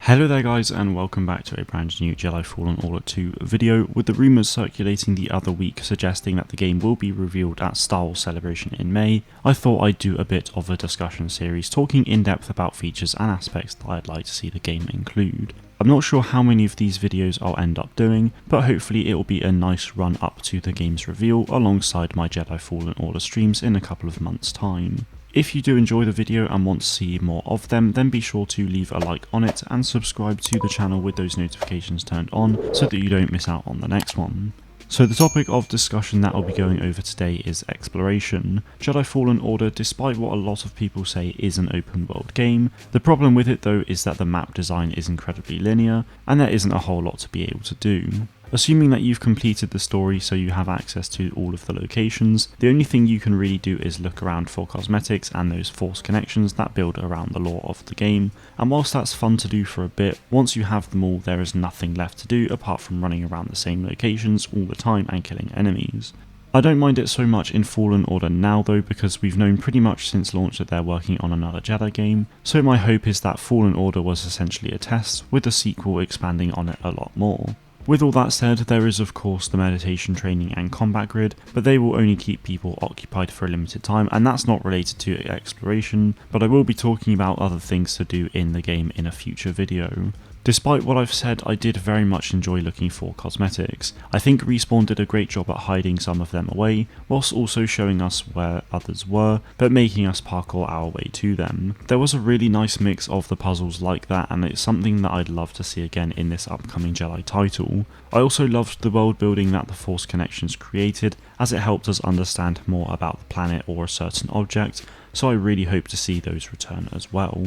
Hello there guys, and welcome back to a brand new Jedi Fallen Order 2 video, with the rumours circulating the other week suggesting that the game will be revealed at Star Wars Celebration in May. I thought I'd do a bit of a discussion series talking in depth about features and aspects that I'd like to see the game include. I'm not sure how many of these videos I'll end up doing, but hopefully it will be a nice run up to the game's reveal alongside my Jedi Fallen Order streams in a couple of months' time. If you do enjoy the video and want to see more of them, then be sure to leave a like on it and subscribe to the channel with those notifications turned on so that you don't miss out on the next one. So the topic of discussion that I'll be going over today is exploration. Jedi Fallen Order, despite what a lot of people say is an open world game, the problem with it though is that the map design is incredibly linear and there isn't a whole lot to be able to do. Assuming that you've completed the story so you have access to all of the locations, the only thing you can really do is look around for cosmetics and those force connections that build around the lore of the game, and whilst that's fun to do for a bit, once you have them all there is nothing left to do apart from running around the same locations all the time and killing enemies. I don't mind it so much in Fallen Order now though, because we've known pretty much since launch that they're working on another Jedi game, so my hope is that Fallen Order was essentially a test, with the sequel expanding on it a lot more. With all that said, there is of course the meditation training and combat grid, but they will only keep people occupied for a limited time, and that's not related to exploration, but I will be talking about other things to do in the game in a future video. Despite what I've said, I did very much enjoy looking for cosmetics. I think Respawn did a great job at hiding some of them away, whilst also showing us where others were, but making us parkour our way to them. There was a really nice mix of the puzzles like that, and it's something that I'd love to see again in this upcoming Jedi title. I also loved the world building that the Force connections created, as it helped us understand more about the planet or a certain object, so I really hope to see those return as well.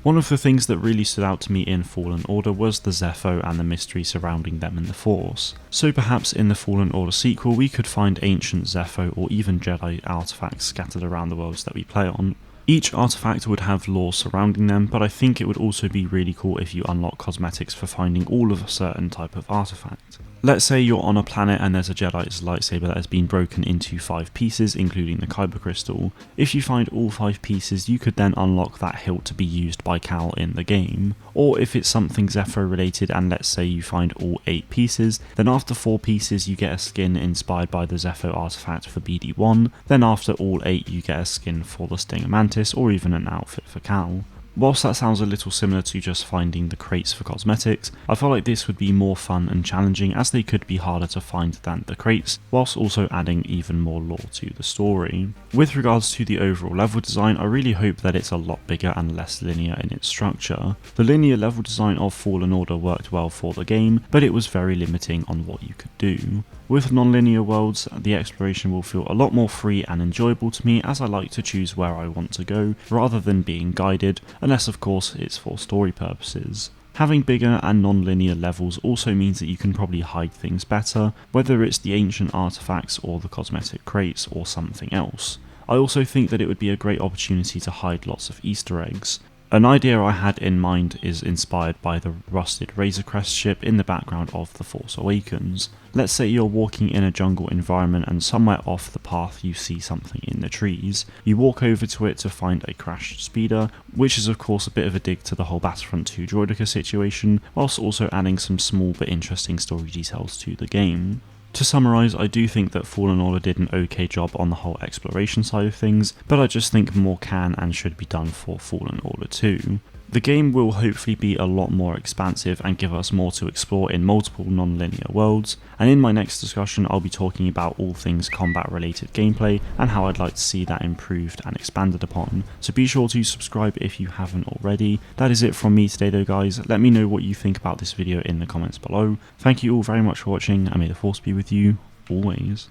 One of the things that really stood out to me in Fallen Order was the Zepho and the mystery surrounding them in the Force. So perhaps in the Fallen Order sequel we could find ancient Zepho or even Jedi artifacts scattered around the worlds that we play on. Each artifact would have lore surrounding them, but I think it would also be really cool if you unlock cosmetics for finding all of a certain type of artifact. Let's say you're on a planet and there's a Jedi's lightsaber that has been broken into 5 pieces, including the Kyber crystal. If you find all 5 pieces, you could then unlock that hilt to be used by Cal in the game. Or if it's something Zepho related and let's say you find all 8 pieces, then after 4 pieces you get a skin inspired by the Zepho artifact for BD1, then after all 8 you get a skin for the Stinger Mantis or even an outfit for Cal. Whilst that sounds a little similar to just finding the crates for cosmetics, I feel like this would be more fun and challenging as they could be harder to find than the crates, whilst also adding even more lore to the story. With regards to the overall level design, I really hope that it's a lot bigger and less linear in its structure. The linear level design of Fallen Order worked well for the game, but it was very limiting on what you could do. With non-linear worlds, the exploration will feel a lot more free and enjoyable to me, as I like to choose where I want to go rather than being guided, unless of course it's for story purposes. Having bigger and non-linear levels also means that you can probably hide things better, whether it's the ancient artifacts or the cosmetic crates or something else. I also think that it would be a great opportunity to hide lots of Easter eggs. An idea I had in mind is inspired by the rusted Razor Crest ship in the background of The Force Awakens. Let's say you're walking in a jungle environment and somewhere off the path you see something in the trees. You walk over to it to find a crashed speeder, which is of course a bit of a dig to the whole Battlefront 2 Droideka situation, whilst also adding some small but interesting story details to the game. To summarise, I do think that Fallen Order did an okay job on the whole exploration side of things, but I just think more can and should be done for Fallen Order 2. The game will hopefully be a lot more expansive and give us more to explore in multiple non-linear worlds, and in my next discussion I'll be talking about all things combat related gameplay and how I'd like to see that improved and expanded upon, so be sure to subscribe if you haven't already. That is it from me today though guys, let me know what you think about this video in the comments below. Thank you all very much for watching and may the Force be with you always.